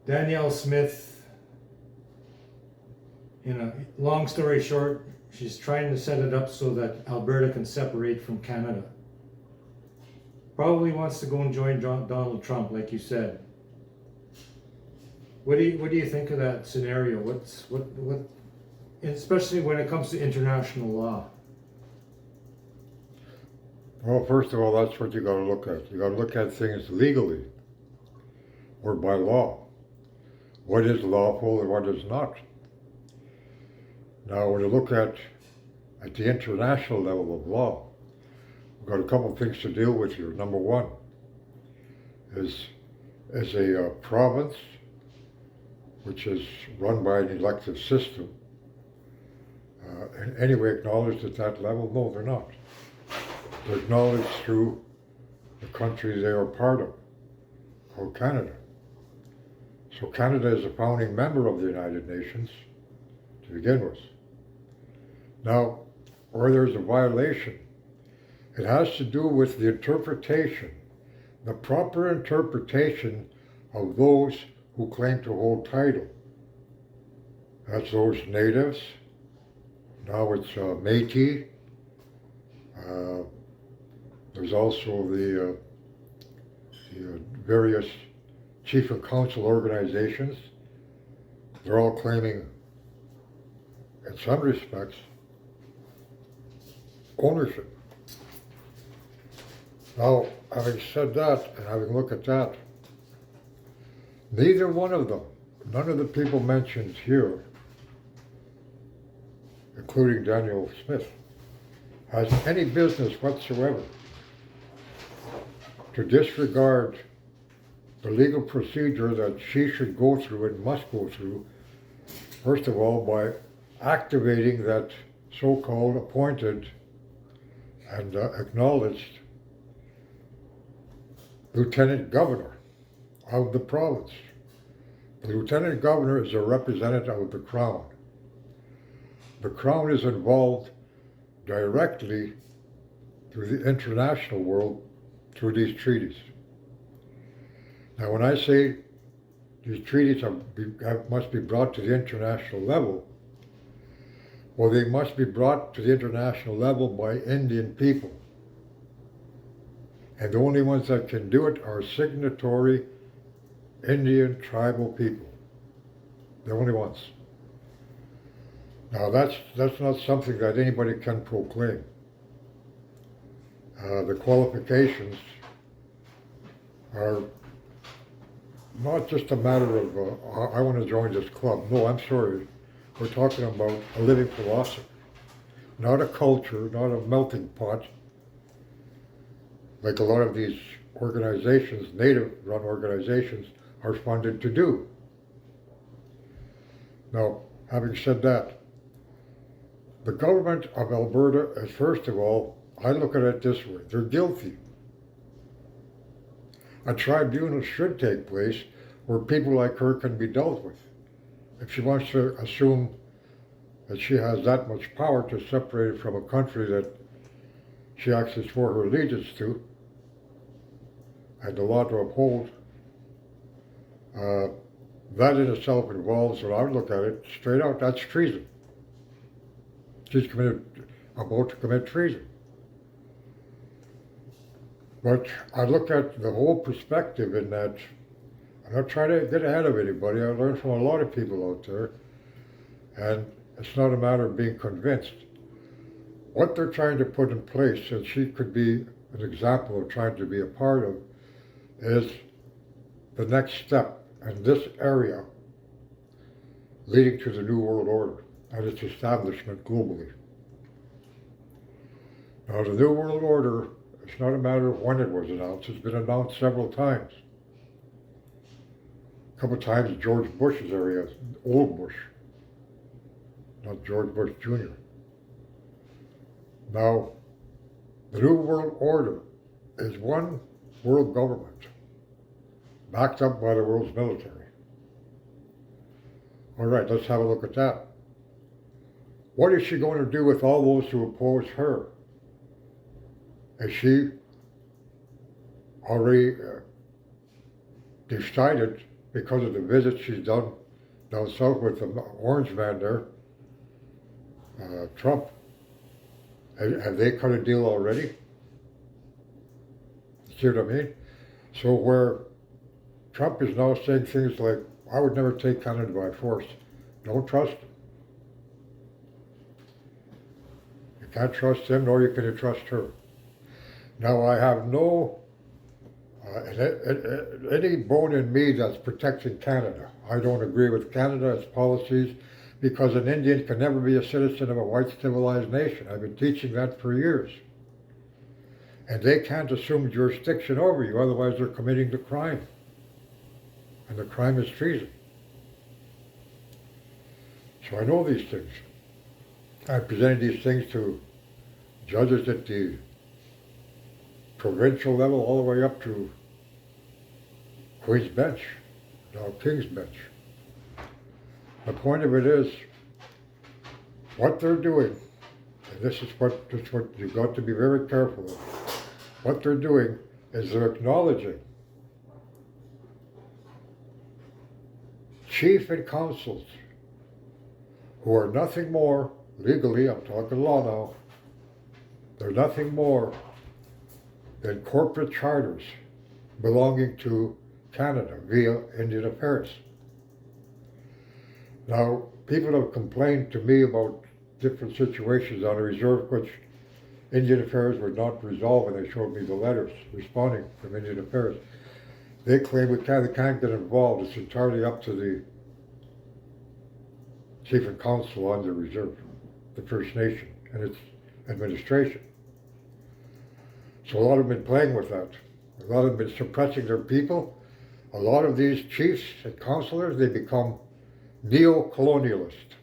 Danielle Smith, long story short, she's trying to set it up so that Alberta can separate from Canada. Probably wants to go and join Donald Trump, like you said. What do you think of that scenario? What, especially when it comes to international law? Well, first of all, that's what you got to look at. You got to look at things legally or by law. What is lawful and what is not. Now, when you look at the international level of law, we've got a couple of things to deal with here. Number one is a province which is run by an elective system in any way acknowledged at that level? No, they're not. They're acknowledged through the country they are part of, called Canada. So Canada is a founding member of the United Nations to begin with. Now, where there's a violation, it has to do with the interpretation, the proper interpretation of those who claim to hold title. That's those natives. Now it's Métis. There's also the various chief and council organizations. They're all claiming, in some respects, ownership. Now, having said that, and having looked at that, neither one of them, none of the people mentioned here, including Danielle Smith, has any business whatsoever to disregard the legal procedure that she should go through and must go through, first of all, by activating that so-called appointed and acknowledged lieutenant governor of the province. The lieutenant governor is a representative of the Crown. The Crown is involved directly through the international world through these treaties. Now, when I say these treaties must be brought to the international level, well, they must be brought to the international level by Indian people. And the only ones that can do it are signatory Indian tribal people. The only ones. Now that's not something that anybody can proclaim. The qualifications are not just a matter of, I want to join this club. No, I'm sorry. We're talking about a living philosophy. Not a culture, not a melting pot, like a lot of these organizations, native-run organizations, are funded to do. Now, having said that, the government of Alberta is, first of all, I look at it this way, they're guilty. A tribunal should take place where people like her can be dealt with. If she wants to assume that she has that much power to separate it from a country that she actually swore her allegiance to, and the law to uphold, that in itself involves, when I would look at it straight out, that's treason. She's about to commit treason. But I look at the whole perspective in that, I'm not trying to get ahead of anybody, I learned from a lot of people out there, and it's not a matter of being convinced. What they're trying to put in place, and she could be an example of trying to be a part of, is the next step in this area leading to the New World Order and its establishment globally. Now, the New World Order, it's not a matter of when it was announced. It's been announced several times. A couple of times George Bush's area, old Bush, not George Bush Jr. Now, the New World Order is one world government, backed up by the world's military. All right, let's have a look at that. What is she going to do with all those who oppose her? Has she already decided because of the visit she's done down south with the orange man there, Trump. Have they cut a deal already? See what I mean? So where Trump is now saying things like, I would never take Canada by force. Don't trust him. You can't trust him, nor you can trust her. Now I have no, any bone in me that's protecting Canada. I don't agree with Canada, its policies, because an Indian can never be a citizen of a white civilized nation. I've been teaching that for years. And they can't assume jurisdiction over you, otherwise they're committing the crime. And the crime is treason. So I know these things. I presented these things to judges at the provincial level all the way up to Queen's Bench, now King's Bench. The point of it is, what they're doing, and this is what you've got to be very careful of, what they're doing is they're acknowledging chief and councils who are nothing more, legally, I'm talking law now, they're nothing more than corporate charters belonging to Canada via Indian Affairs. Now, people have complained to me about different situations on a reserve which Indian Affairs would not resolve, and they showed me the letters responding from Indian Affairs. They claim we can't get involved. It's entirely up to the Chief and Council on the reserve, the First Nation, and its administration. So a lot have been playing with that. A lot have been suppressing their people. A lot of these chiefs and councillors, they become neo-colonialist.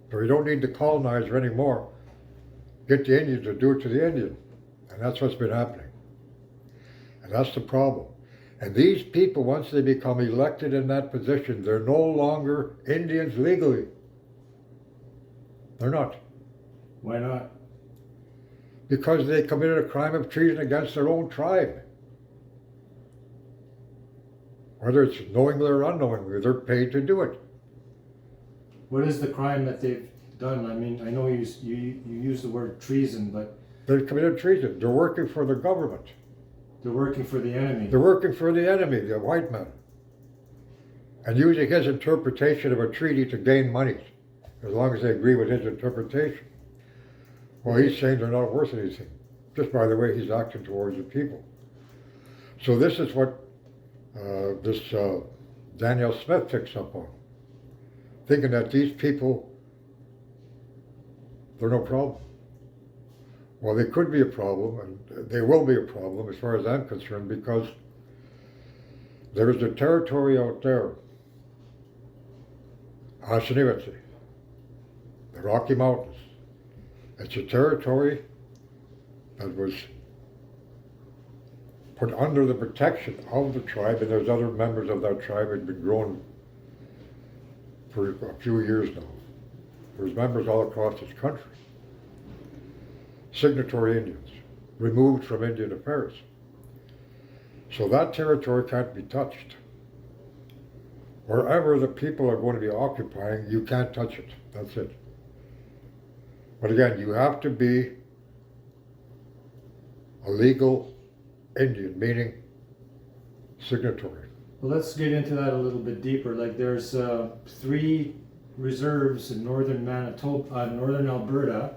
So you don't need the colonizer anymore. Get the Indian to do it to the Indian. And that's what's been happening. And that's the problem. And these people, once they become elected in that position, they're no longer Indians legally. They're not. Why not? Because they committed a crime of treason against their own tribe. Whether it's knowingly or unknowingly, they're paid to do it. What is the crime that they've done? I mean, I know you use the word treason, but They've committed treason. They're working for the government. they're working for the enemy. They're working for the enemy, the white man. And using his interpretation of a treaty to gain money, as long as they agree with his interpretation. Well, he's saying they're not worth anything, just by the way he's acting towards the people. So this is what this Danielle Smith picks up on, thinking that these people, they're no problem. Well, they could be a problem, and they will be a problem as far as I'm concerned, because there is a territory out there, Kiseynew, the Rocky Mountains. It's a territory that was put under the protection of the tribe, and there's other members of that tribe that have been growing for a few years now. There's members all across this country. Signatory Indians, removed from Indian Affairs. So that territory can't be touched. Wherever the people are going to be occupying, you can't touch it. That's it. But again, you have to be a legal Indian, meaning signatory. Well, let's get into that a little bit deeper. Like, there's 3 reserves in northern Manitoba, northern Alberta,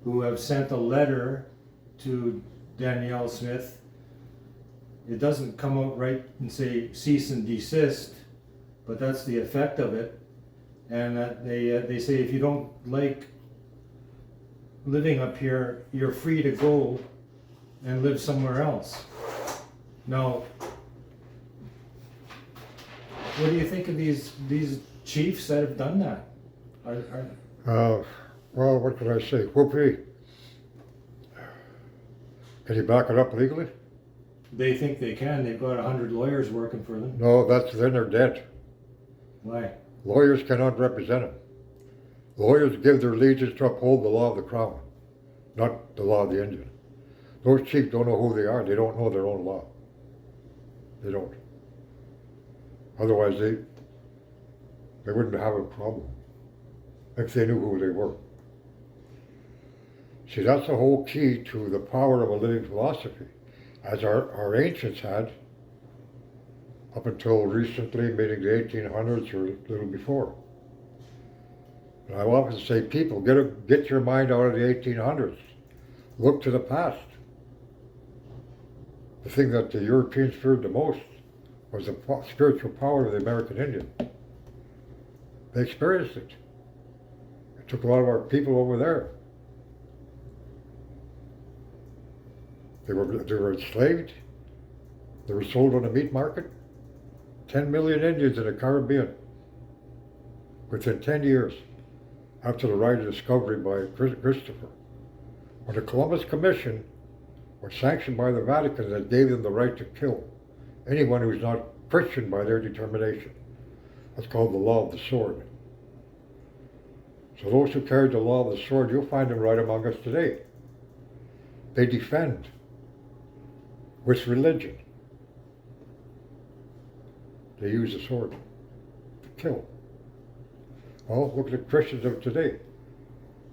who have sent a letter to Danielle Smith. It doesn't come out right and say cease and desist, but that's the effect of it. And they say if you don't like living up here, you're free to go and live somewhere else. Now, what do you think of these chiefs that have done that? Well, what could I say? Whoopee. Can you back it up legally? They think they can. They've got 100 lawyers working for them. No, then they're dead. Why? Lawyers cannot represent them. Lawyers give their allegiance to uphold the law of the crown, not the law of the Indian. Those chiefs don't know who they are. They don't know their own law. They don't. Otherwise, they wouldn't have a problem if they knew who they were. See, that's the whole key to the power of a living philosophy, as our ancients had up until recently, meaning the 1800s or a little before. And I often say, people, get your mind out of the 1800s. Look to the past. The thing that the Europeans feared the most was the spiritual power of the American Indian. They experienced it. It took a lot of our people over there. They were enslaved. They were sold on the meat market. 10 million Indians in the Caribbean within 10 years after the right of discovery by Christopher. When the Columbus Commission was sanctioned by the Vatican, that gave them the right to kill anyone who was not Christian by their determination. That's called the law of the sword. So those who carried the law of the sword, you'll find them right among us today. They defend with religion. They use the sword to kill. Well, look at the Christians of today.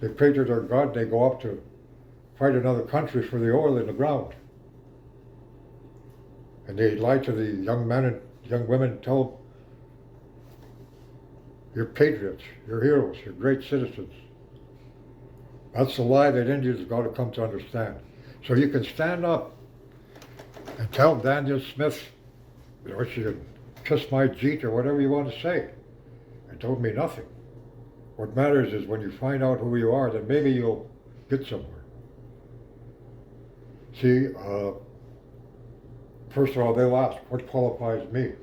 They pray to their God, they go up to fight another country for the oil in the ground. And they lie to the young men and young women and tell them, you're patriots, you're heroes, you're great citizens. That's the lie that Indians have got to come to understand. So you can stand up and tell Daniel Smith, you know, she can kiss my jeet or whatever you want to say. It don't mean nothing. What matters is when you find out who you are, then maybe you'll get somewhere. See, first of all, they'll ask, what qualifies me?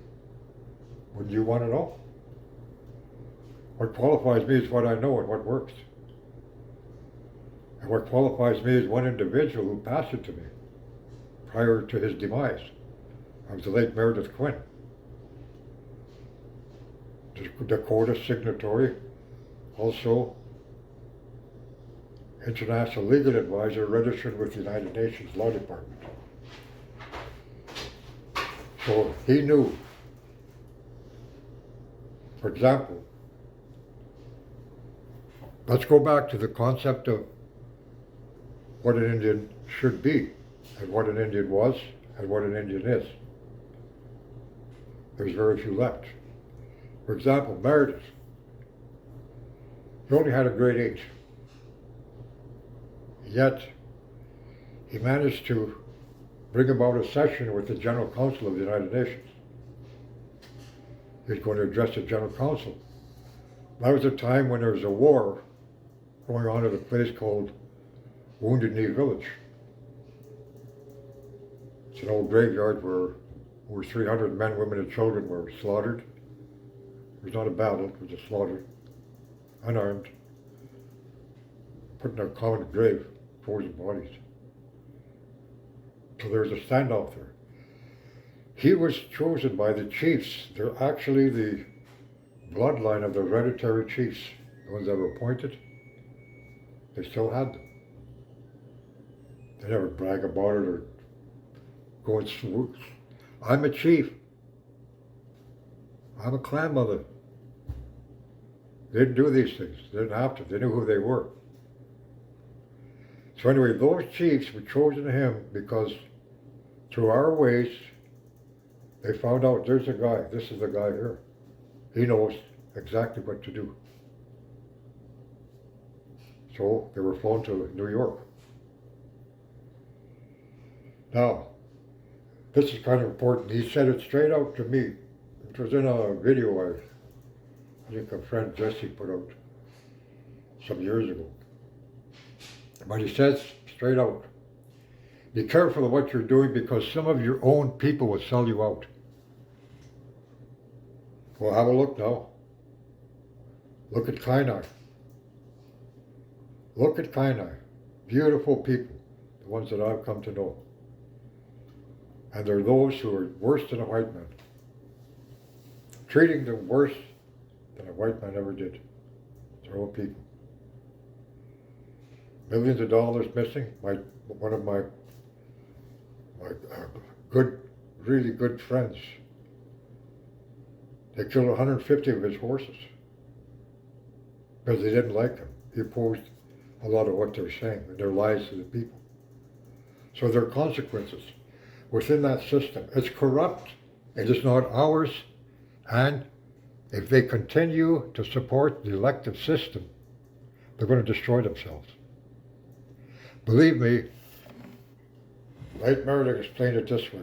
Wouldn't you want to know? What qualifies me is what I know and what works. And what qualifies me is one individual who passed it to me prior to his demise. I was the late Meredith Quinn. Dakota signatory, also international legal advisor registered with the United Nations Law Department. So he knew, for example, let's go back to the concept of what an Indian should be, and what an Indian was, and what an Indian is. There's very few left. For example, Meredith, he only had a grade 8. Yet, he managed to bring about a session with the General Council of the United Nations. He was going to address the General Council. That was a time when there was a war going on at a place called Wounded Knee Village. It's an old graveyard where over 300 men, women, and children were slaughtered. It was not a battle, it was a slaughter, unarmed, put in a common grave, frozen bodies. So there was a standoff there. He was chosen by the chiefs. They're actually the bloodline of the hereditary chiefs, the ones that were appointed. They still had them. They never brag about it or go and swoop. I'm a chief. I'm a clan mother. They didn't do these things. They didn't have to. They knew who they were. So anyway, those chiefs were chosen to him because through our ways, they found out there's a guy. This is the guy here. He knows exactly what to do. So they were flown to New York. Now, this is kind of important. He said it straight out to me. It was in a video I think a friend Jesse put out some years ago. But he says straight out, be careful of what you're doing because some of your own people will sell you out. Well, have a look now. Look at Kiseynew. Look at Kiseynew. Beautiful people, the ones that I've come to know. And they're those who are worse than a white man. Treating them worse than a white man ever did. Their own people. Millions of dollars missing. One of my good, really good friends They killed 150 of his horses because they didn't like him. He opposed a lot of what they're saying and their lies to the people. So there are consequences within that system. It's corrupt. It is not ours. And if they continue to support the elective system, they're going to destroy themselves. Believe me, Knight Meredith explained it this way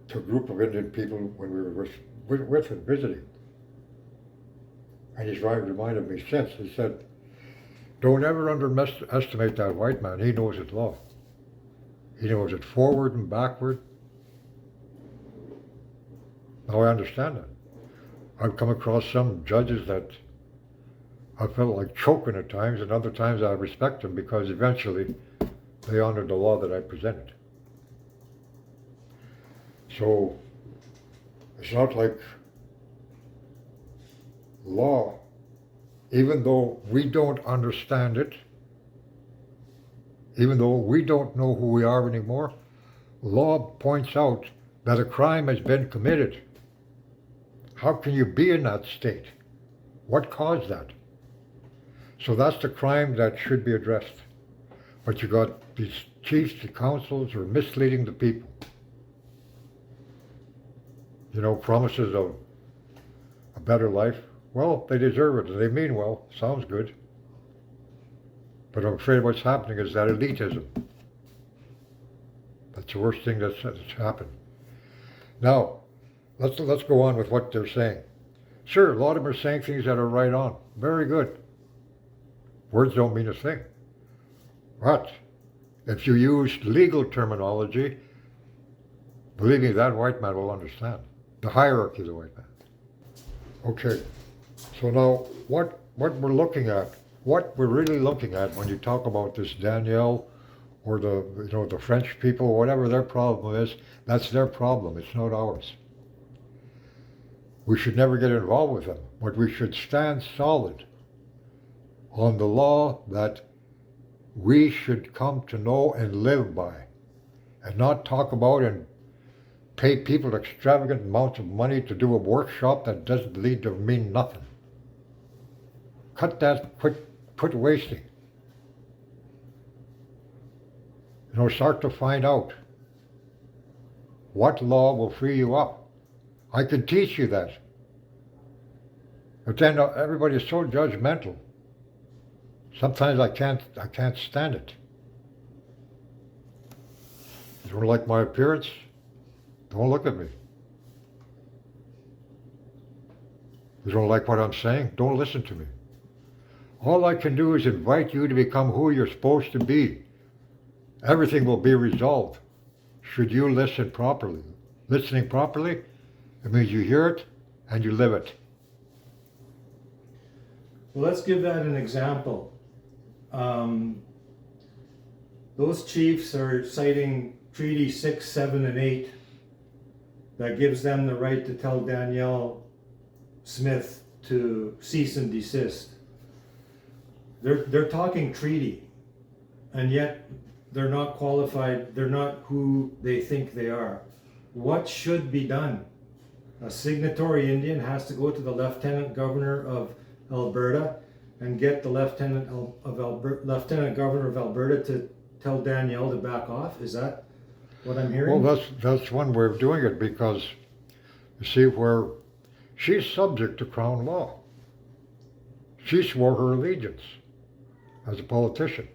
to a group of Indian people when we were with him visiting. And he's reminded me since. He said, don't ever underestimate that white man. He knows his law. He knows it forward and backward. Now I understand that. I've come across some judges that I felt like choking at times, and other times I respect them because eventually they honored the law that I presented. So it's not like law, even though we don't understand it, even though we don't know who we are anymore, law points out that a crime has been committed. How can you be in that state? What caused that? So that's the crime that should be addressed. But you got these chiefs, the councils are misleading the people. You know, promises of a better life. Well, they deserve it. They mean well. Sounds good. But I'm afraid what's happening is that elitism. That's the worst thing that's happened. Now, let's go on with what they're saying. Sure, a lot of them are saying things that are right on. Very good. Words don't mean a thing. But if you use legal terminology, believe me, that white man will understand. The hierarchy of the white man. Okay, so now what we're looking at, what we're really looking at when you talk about this Danielle or the French people, whatever their problem is, that's their problem. It's not ours. We should never get involved with them, but we should stand solid on the law that we should come to know and live by, and not talk about and pay people extravagant amounts of money to do a workshop that doesn't lead to mean nothing. Cut that, quit wasting. You know, start to find out what law will free you up. I can teach you that. But then everybody is so judgmental. Sometimes I can't stand it. You don't like my appearance? Don't look at me. You don't like what I'm saying? Don't listen to me. All I can do is invite you to become who you're supposed to be. Everything will be resolved should you listen properly. Listening properly, it means you hear it and you live it. Well, let's give that an example. Those chiefs are citing Treaty 6, 7, and 8 that gives them the right to tell Danielle Smith to cease and desist. They're talking treaty, and yet they're not qualified, they're not who they think they are. What should be done? A signatory Indian has to go to the Lieutenant Governor of Alberta and get the Lieutenant Governor of Alberta to tell Danielle to back off? Is that what I'm hearing? Well, that's one way of doing it, because you see, where she's subject to Crown law. She swore her allegiance as a politician.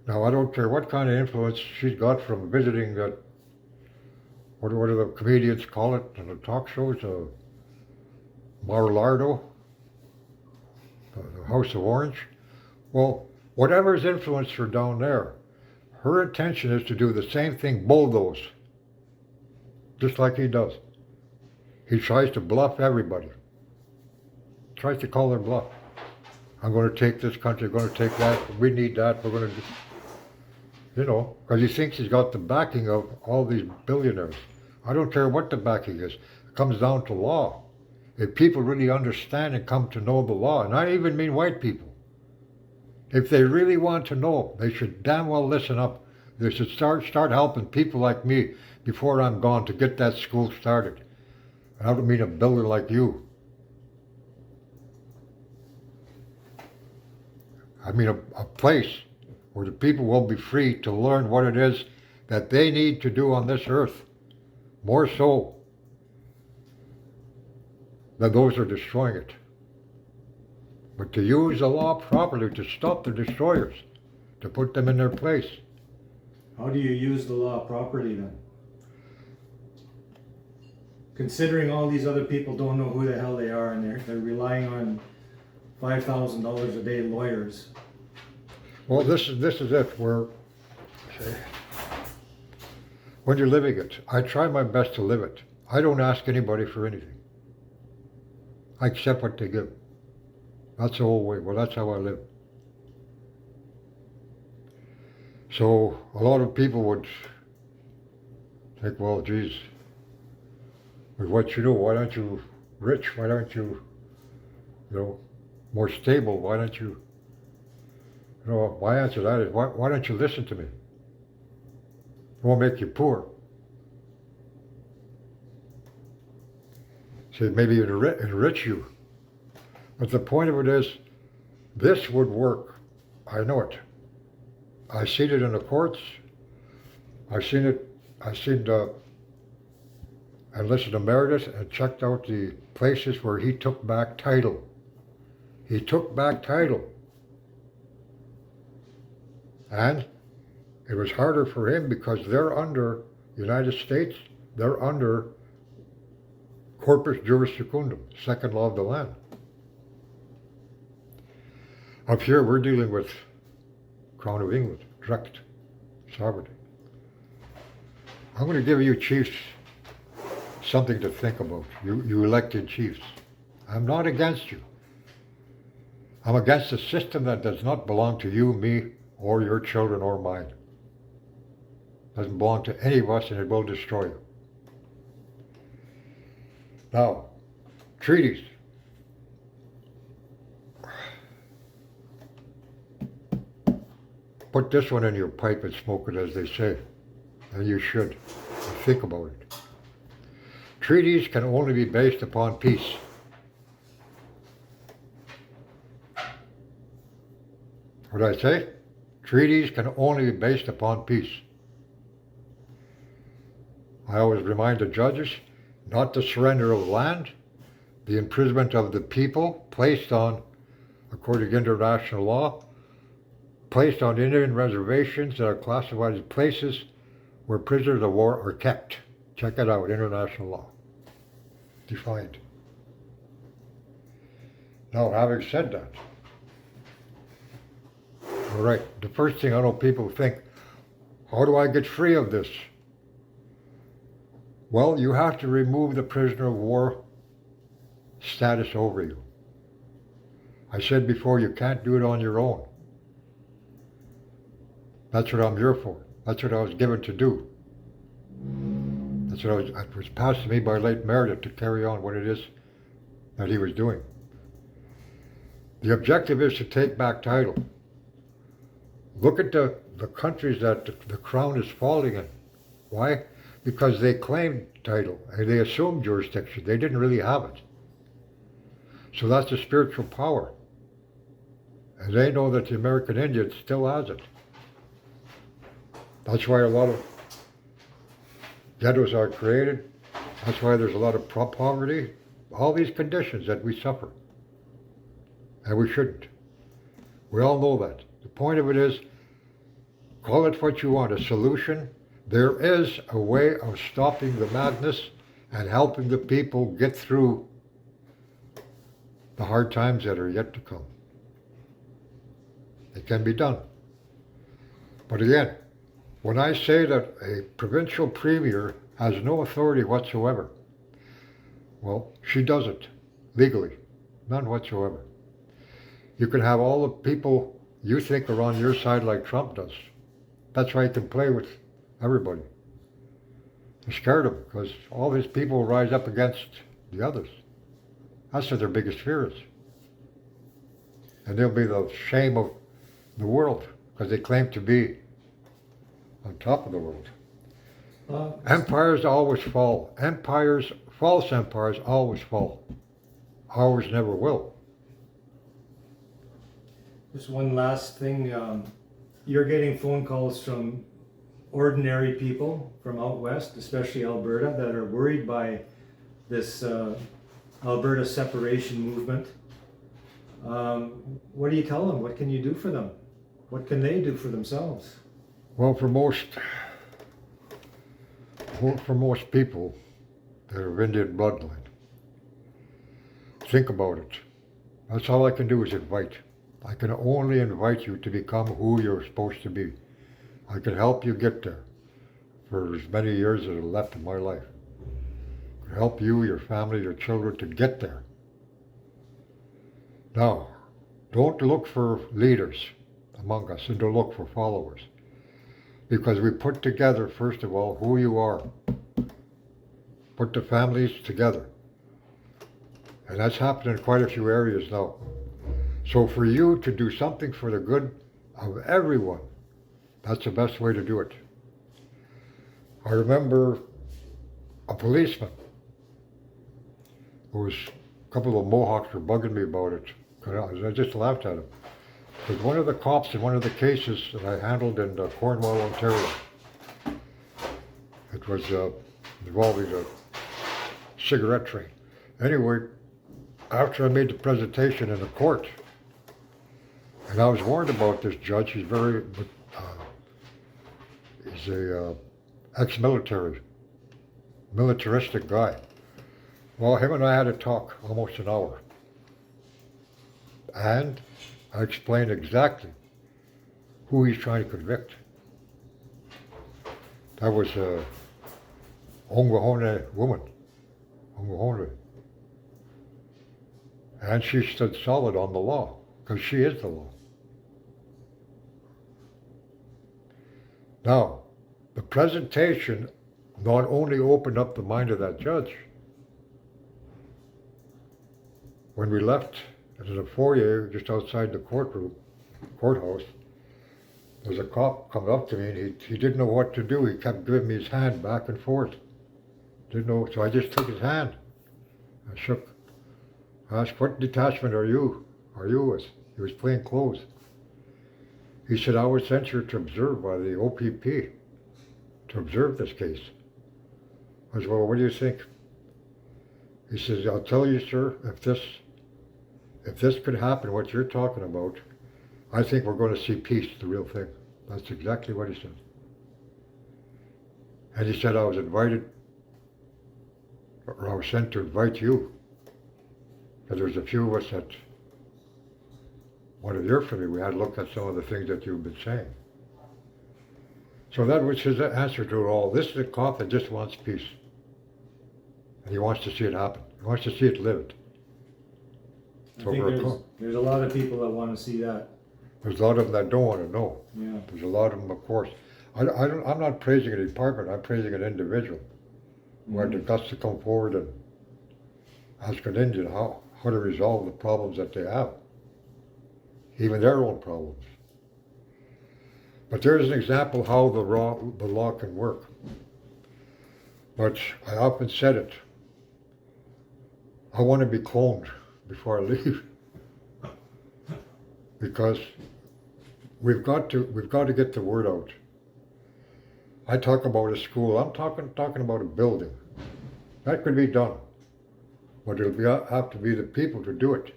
Now, I don't care what kind of influence she's got from visiting that, what do the comedians call it in the talk shows, Mar-a-Lardo, the House of Orange. Well, whatever's influenced her down there, her intention is to do the same thing, bulldoze, just like he does. He tries to bluff everybody. Tries to call their bluff. I'm going to take this country, I'm going to take that, we need that, we're going to do, you know, because he thinks he's got the backing of all these billionaires. I don't care what the backing is. It comes down to law. If people really understand and come to know the law, and I even mean white people, if they really want to know, they should damn well listen up. They should start helping people like me before I'm gone to get that school started. And I don't mean a builder like you. I mean a place where the people will be free to learn what it is that they need to do on this earth, more so than those who are destroying it. But to use the law properly to stop the destroyers, to put them in their place. How do you use the law properly then? Considering all these other people don't know who the hell they are and they're relying on $5,000 a day lawyers. Well, this is it, where when you're living it, I try my best to live it. I don't ask anybody for anything. I accept what they give. That's the whole way. Well, that's how I live. So a lot of people would think, well, geez, with what you do, why aren't you rich? Why aren't you, more stable? Why don't you, my answer to that is, why don't you listen to me? It won't make you poor. See, maybe it enrich you. But the point of it is, this would work. I know it. I seen it in the courts. I seen and listened to Meredith and checked out the places where he took back title. He took back title. And it was harder for him because they're under United States, they're under corpus juris secundum, second law of the land. Up here we're dealing with Crown of England, direct sovereignty. I'm going to give you chiefs something to think about, you elected chiefs. I'm not against you. I'm against a system that does not belong to you, me, or your children or mine. It doesn't belong to any of us and it will destroy you. Now, treaties. Put this one in your pipe and smoke it, as they say. And you should. Think about it. Treaties can only be based upon peace. What did I say? Treaties can only be based upon peace. I always remind the judges not the surrender of land, the imprisonment of the people placed on, according to international law, placed on Indian reservations that are classified as places where prisoners of war are kept. Check it out, international law. Defined. Now, having said that, all right, the first thing I know people think, how do I get free of this? Well, you have to remove the prisoner of war status over you. I said before, you can't do it on your own. That's what I'm here for. That's what I was given to do. That's what it was passed to me by late Meredith to carry on what it is that he was doing. The objective is to take back title. Look at the countries that the crown is falling in. Why? Because they claimed title and they assumed jurisdiction. They didn't really have it. So that's a spiritual power. And they know that the American Indian still has it. That's why a lot of ghettos are created. That's why there's a lot of poverty. All these conditions that we suffer. And we shouldn't. We all know that. The point of it is, call it what you want, a solution. There is a way of stopping the madness and helping the people get through the hard times that are yet to come. It can be done. But again, when I say that a provincial premier has no authority whatsoever, well, she doesn't, legally, none whatsoever. You can have all the people you think are on your side like Trump does. That's why he can play with everybody. They're scared of him because all his people rise up against the others. That's what their biggest fear is. And they'll be the shame of the world because they claim to be on top of the world. Empires always fall. Empires false empires always fall. Ours never will. Just one last thing. You're getting phone calls from ordinary people from out west, especially Alberta, that are worried by this Alberta separation movement. What do you tell them? What can you do for them? What can they do for themselves? Well, for most people that are of Indian bloodline, think about it. That's all I can do is invite. I can only invite you to become who you're supposed to be. I can help you get there for as many years that are left in my life. I can help you, your family, your children to get there. Now, don't look for leaders among us and don't look for followers. Because we put together, first of all, who you are. Put the families together. And that's happened in quite a few areas now. So for you to do something for the good of everyone, that's the best way to do it. I remember a policeman who was, a couple of Mohawks were bugging me about it. I just laughed at him. But one of the cops in one of the cases that I handled in Cornwall, Ontario, it was involving a cigarette train. Anyway, after I made the presentation in the court, and I was warned about this judge, he's a ex-military, militaristic guy. Well, him and I had a talk almost an hour. And I explained exactly who he's trying to convict. That was a Ongwahone woman, Ongwahone. And she stood solid on the law, because she is the law. Now, the presentation not only opened up the mind of that judge. When we left into the foyer just outside the courthouse, there was a cop coming up to me and he didn't know what to do. He kept giving me his hand back and forth. Didn't know, so I just took his hand. I shook. I asked, what detachment are you with? He was plain clothes. He said, I was sent here to observe by the OPP, to observe this case. I said, well, what do you think? He says, I'll tell you, sir, if this could happen, what you're talking about, I think we're going to see peace, the real thing. That's exactly what he said. And he said, I was invited, or I was sent to invite you. Because there's a few of us that wanted to hear from you. We had looked at some of the things that you've been saying. So that was his answer to it all. This is a cop that just wants peace. And he wants to see it happen. He wants to see it lived. I think there's a lot of people that want to see that. There's a lot of them that don't want to know. Yeah. There's a lot of them, of course. I'm not praising a department. I'm praising an individual who had the guts to come forward and ask an Indian how to resolve the problems that they have, even their own problems. But there's an example how the law can work. But I often said it. I want to be cloned before I leave, because we've got to get the word out. I talk about a school. I'm talking about a building. That could be done, but it'll have to be the people to do it.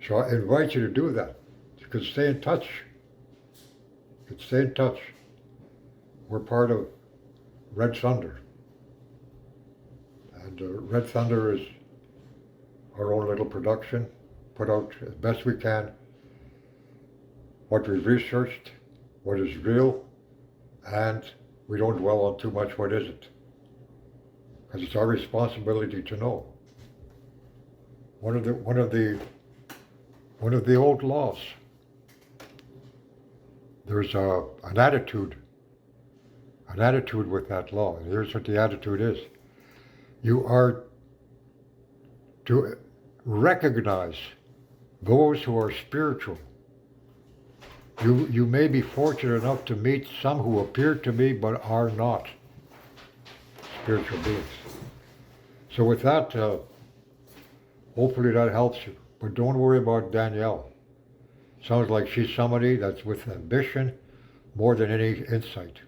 So I invite you to do that. You can stay in touch. You can stay in touch. We're part of Red Thunder. And Red Thunder is our own little production, put out as best we can what we've researched, what is real, and we don't dwell on too much what isn't. Because it's our responsibility to know. One of the old laws, there's an attitude with that law. And here's what the attitude is. You are to recognize those who are spiritual. You may be fortunate enough to meet some who appear to be but are not spiritual beings. So with that, hopefully that helps you. But don't worry about Danielle. Sounds like she's somebody that's with ambition more than any insight.